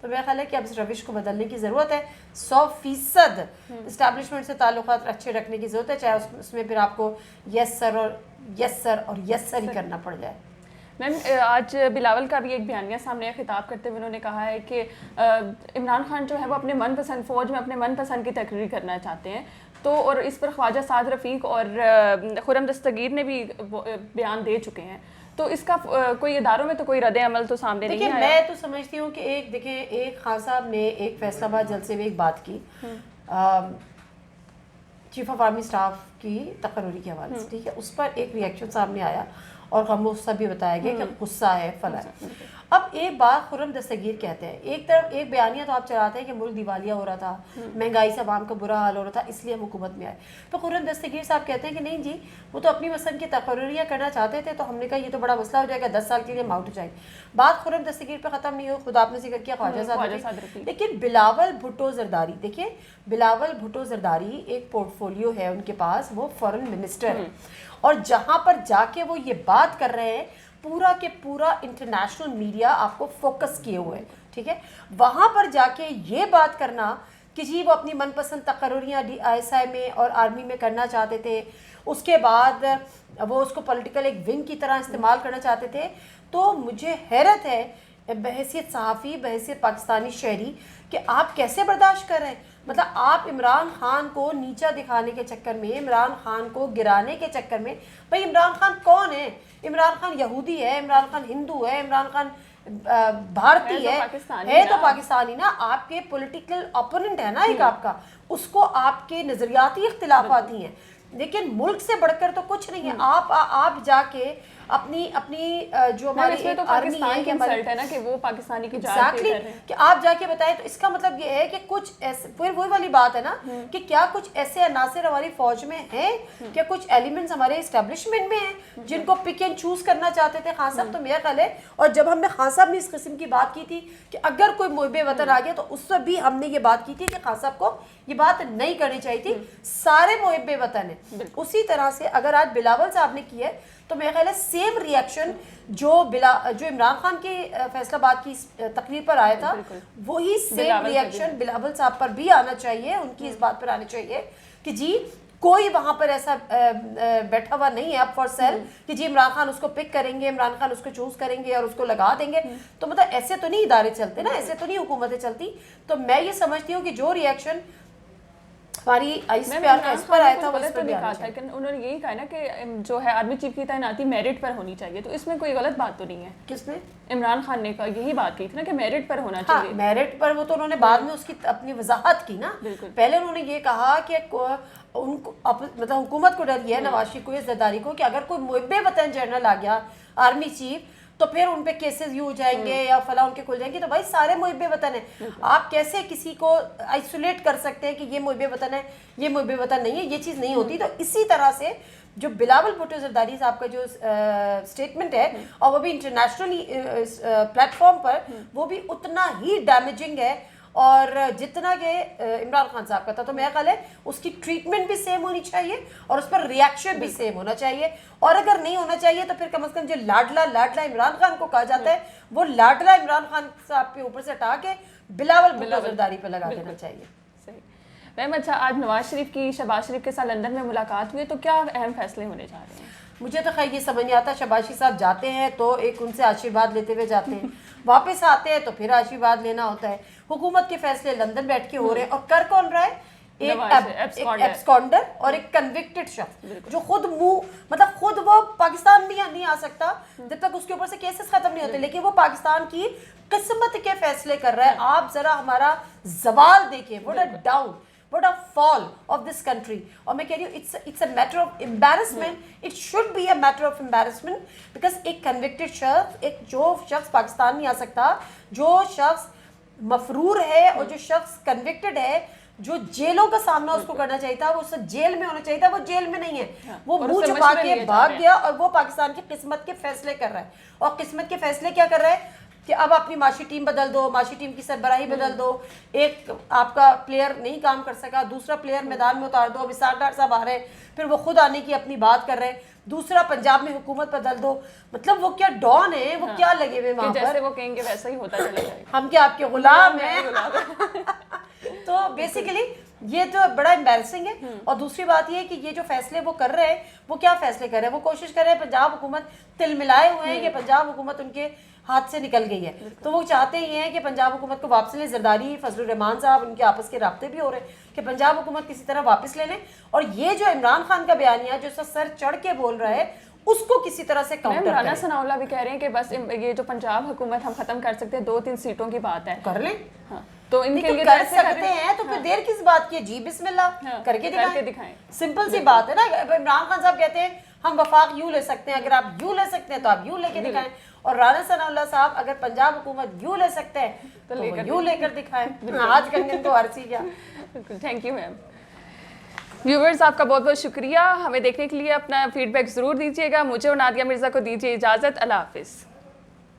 تو میرا خیال ہے کہ اب اس روش کو بدلنے کی ضرورت ہے. 100% اسٹیبلشمنٹ سے تعلقات اچھے رکھنے کی ضرورت ہے, چاہے اس میں پھر آپ کو یس سر اور یس سر ہی کرنا پڑ جائے. میم آج بلاول کا بھی ایک بیانیہ سامنے خطاب کرتے ہوئے انہوں نے کہا ہے کہ عمران خان جو ہے وہ اپنے من پسند فوج میں اپنے من پسند کی تقریر کرنا چاہتے ہیں, تو اور اس پر خواجہ سعد رفیق اور خرم دستگیر نے بھی بیان دے چکے ہیں, تو اس کا کوئی اداروں میں تو کوئی رد عمل تو سامنے نہیں آیا. میں تو سمجھتی ہوں کہ ایک خان صاحب نے ایک فیصلہ آباد جلسے میں ایک بات کی چیف آف آرمی اسٹاف کی تقرری کے حوالے سے, ٹھیک ہے, اس پر ایک ریئیکشن سامنے آیا اور غصہ بھی بتایا گیا کہ غصہ ہے فلاں. اب ایک بات خرم دستگیر کہتے ہیں, ایک طرف ایک بیانیہ تو آپ چلاتے ہیں کہ ملک دیوالیہ ہو رہا تھا, مہنگائی سے عوام کا برا حال ہو رہا تھا, اس لیے ہم حکومت میں آئے. تو خرم دستگیر صاحب کہتے ہیں کہ نہیں جی, وہ تو اپنی پسند کی تقرریاں کرنا چاہتے تھے, تو ہم نے کہا یہ تو بڑا مسئلہ ہو جائے گا, 10 سال کے لیے ہم آؤٹ ہو جائیں. بات خرم دستگیر پہ ختم نہیں ہو, خود آپ نے ذکر کیا خواجہ صاحب, لیکن بلاول بھٹو زرداری, دیکھیں بلاول بھٹو زرداری ایک پورٹ فولیو ہے ان کے پاس, وہ فارن منسٹر ہے, اور جہاں پر جا کے وہ یہ بات کر رہے ہیں پورا کے پورا انٹرنیشنل میڈیا آپ کو فوکس کیے ہوئے ہیں, ٹھیک ہے, وہاں پر جا کے یہ بات کرنا کہ جی وہ اپنی من پسند تقرریاں ISI میں اور آرمی میں کرنا چاہتے تھے, اس کے بعد وہ اس کو پولیٹیکل ایک ونگ کی طرح استعمال کرنا چاہتے تھے, تو مجھے حیرت ہے بحیثیت صحافی, بحیثیت پاکستانی شہری, کہ آپ کیسے برداشت کر رہے ہیں. مطلب آپ عمران خان کو نیچا دکھانے کے چکر میں, عمران خان کو گرانے کے چکر میں, بھائی عمران خان کون ہے؟ عمران خان یہودی ہے, عمران خان ہندو ہے, عمران خان بھارتی ہے تو پاکستانی نا, آپ کے پولیٹیکل اپوننٹ ہے نا ایک آپ کا, اس کو آپ کے نظریاتی اختلافات ہی ہیں, لیکن ملک سے بڑھ کر تو کچھ نہیں ہے. آپ جا کے اپنی جو ہماری آرمی ہے نا کہ وہ پاکستانی کی ایگزیکٹلی کہ آپ جا کے بتائیں, تو اس کا مطلب یہ ہے کہ کچھ ایسے, پھر وہی والی بات ہے نا کہ کیا کچھ ایسے عناصر ہماری فوج میں ہیں, کیا کچھ ایلیمنٹس ہمارے اسٹیبلشمنٹ میں ہیں جن کو پک اینڈ چوز کرنا چاہتے تھے خان صاحب. تو میرا خیال ہے, اور جب ہم نے خان صاحب نے اس قسم کی بات کی تھی کہ اگر کوئی محب وطن آ گیا, تو اس سے بھی ہم نے یہ بات کی تھی کہ خان صاحب کو یہ بات نہیں کرنی چاہیے تھی, سارے محب وطن ہیں. اسی طرح سے اگر آج بلاول صاحب نے کی ہے, تو میرا خیال ہے سیم ریئیکشن جو عمران خان کے فیصلہ آباد کی تقریر پر آیا تھا, وہی سیم ریئیکشن بلاول صاحب پر بھی آنا چاہیے, ان کی اس بات پر آنا چاہیے کہ جی کوئی وہاں پر ایسا بیٹھا ہوا نہیں ہے اپ فار سیل کہ جی عمران خان اس کو پک کریں گے, عمران خان اس کو چوز کریں گے اور اس کو لگا دیں گے. تو مطلب ایسے تو نہیں ادارے چلتے نا, ایسے تو نہیں حکومتیں چلتی. تو میں یہ سمجھتی ہوں کہ جو ریئیکشن ہماری اس پر آیا تھا وہ اس پر بھی آنا چاہیے. لیکن انہوں نے یہی کہا نا کہ جو ہے آرمی چیف کی تعیناتی میرٹ پر ہونی چاہیے, تو اس میں کوئی غلط بات تو نہیں ہے. کس نے؟ عمران خان نے یہی بات کی تھی نا کہ میرٹ پر ہونا چاہیے. میرٹ پر, وہ تو انہوں نے بعد میں اس کی اپنی وضاحت کی نا. پہلے انہوں نے یہ کہا کہ ان کو مطلب حکومت کو ڈر یہ ہے, نواز شریف کو, یہ زرداری کو, کہ اگر کوئی محب وطن جنرل آ گیا آرمی چیف, تو پھر ان پہ کیسز یوں ہو جائیں گے یا فلاں ان کے کھل جائیں گے. تو بھائی سارے محب وطن ہیں, آپ کیسے کسی کو آئسولیٹ کر سکتے ہیں کہ یہ محب وطن ہے, یہ محب وطن نہیں ہے, یہ چیز نہیں ہوتی. تو اسی طرح سے جو بلاول بھٹو زرداری صاحب کا جو اسٹیٹمنٹ ہے, اور وہ بھی انٹرنیشنلی پلیٹ فارم پر, وہ بھی اتنا ہی ڈیمیجنگ ہے اور جتنا کہ عمران خان صاحب کا تھا. تو میرا خیال ہے اس کی ٹریٹمنٹ بھی سیم ہونی چاہیے اور اس پر ریئیکشن بھی سیم ہونا چاہیے. اور اگر نہیں ہونا چاہیے تو پھر کم از کم جو لاڈلا عمران خان کو کہا جاتا ہے, وہ لاڈلا عمران خان صاحب کے اوپر سے ہٹا کے بلاول بھٹو زرداری پہ لگا دینا چاہیے. میم اچھا, آج نواز شریف کی شہباز شریف کے ساتھ لندن میں ملاقات ہوئی, تو کیا اہم فیصلے ہونے جا رہے ہیں؟ مجھے تو خیر یہ سمجھ نہیں آتا, شہباز شریف صاحب جاتے ہیں تو ایک ان سے آشیرواد لیتے ہوئے جاتے ہیں, واپس آتے ہیں تو پھر آشیرواد لینا ہوتا ہے. حکومت کے فیصلے لندن بیٹھ کے ہو رہے ہیں, اور کر کون رہا ہے؟ ایک ایبسکونڈر اور ایک کنوکٹڈ شخص, جو خود خود وہ پاکستان بھی نہیں آ سکتا جب تک اس کے اوپر سے کیسز ختم نہیں ہوتے, لیکن وہ پاکستان کی قسمت کے فیصلے کر رہا ہے. آپ ذرا ہمارا زوال دیکھیں, what a down, what a fall of this country. اور میں کہہ رہی ہوں it's a matter of embarrassment, it should be a matter of embarrassment, because ایک convicted شخص, ایک جو شخص پاکستان نہیں آ سکتا, جو شخص مفرور ہے اور جو شخص کنوکٹڈ ہے, جو جیلوں کا سامنا اس کو کرنا چاہیے تھا, وہ اس جیل میں ہونا چاہیے تھا, وہ جیل میں نہیں ہے, وہ منہ چھپا کے بھاگ گیا اور وہ پاکستان کی قسمت کے فیصلے کر رہا ہے. اور قسمت کے فیصلے کیا کر رہا ہے کہ اب اپنی معاشی ٹیم بدل دو, معاشی ٹیم کی سربراہی بدل دو, ایک آپ کا پلیئر نہیں کام کر سکا, دوسرا پلیئر میدان میں اتار دو, ابھی ساٹھ ڈار صاحب آ رہے ہیں, پھر وہ خود آنے کی اپنی بات کر رہے ہیں, دوسرا پنجاب میں حکومت بدل دو. مطلب وہ کیا ڈان ہے, وہ کیا لگے ہوئے وہاں پر, جیسے وہ کہیں گے ویسا ہی ہوتا چلا جائے گا, ہم کیا آپ کے غلام ہیں. تو بیسیکلی یہ تو بڑا امبیرسنگ ہے. اور دوسری بات یہ ہے کہ یہ جو فیصلے وہ کر رہے ہیں, وہ کیا فیصلے کر رہے ہیں, وہ کوشش کر رہے ہیں, پنجاب حکومت تل ملائے ہوئے ہیں کہ پنجاب حکومت ان کے ہاتھ سے نکل گئی ہے, تو وہ چاہتے ہی ہیں کہ پنجاب حکومت کو واپس لیں. زرداری, فضل الرحمان صاحب, ان کے آپس کے رابطے بھی ہو رہے ہیں کہ پنجاب حکومت کسی طرح واپس لے لیں. اور یہ جو عمران خان کا بیانیہ جو سر چڑھ کے بول رہا ہے, اس کو کسی طرح سے کاؤنٹر رانا ثناء اللہ بھی کہہ رہے ہیں کہ بس یہ جو پنجاب حکومت ہم ختم کر سکتے ہیں, 2-3 سیٹوں کی بات ہے, کر لیں. ہاں تو ان کے لیے کر سکتے ہیں تو پھر دیر کس بات کی, جی بسم اللہ کر کے دکھائیں. سمپل سی بات ہے نا. عمران خان صاحب کہتے ہیں ہم وفاق یوں لے سکتے ہیں, اگر آپ یوں لے سکتے ہیں تو آپ یوں لے کے دکھائیں. اور رانا ثناء اللہ صاحب اگر پنجاب حکومت یوں لے سکتے ہیں تو یوں لے کر دکھائیں. آج کنگن کو عرصی کیا. Thank you ma'am. ویورز آپ کا بہت بہت شکریہ, ہمیں دیکھنے کے لیے اپنا فیڈ بیک ضرور دیجیے گا. مجھے اور نادیہ مرزا کو دیجیے اجازت, اللہ حافظ.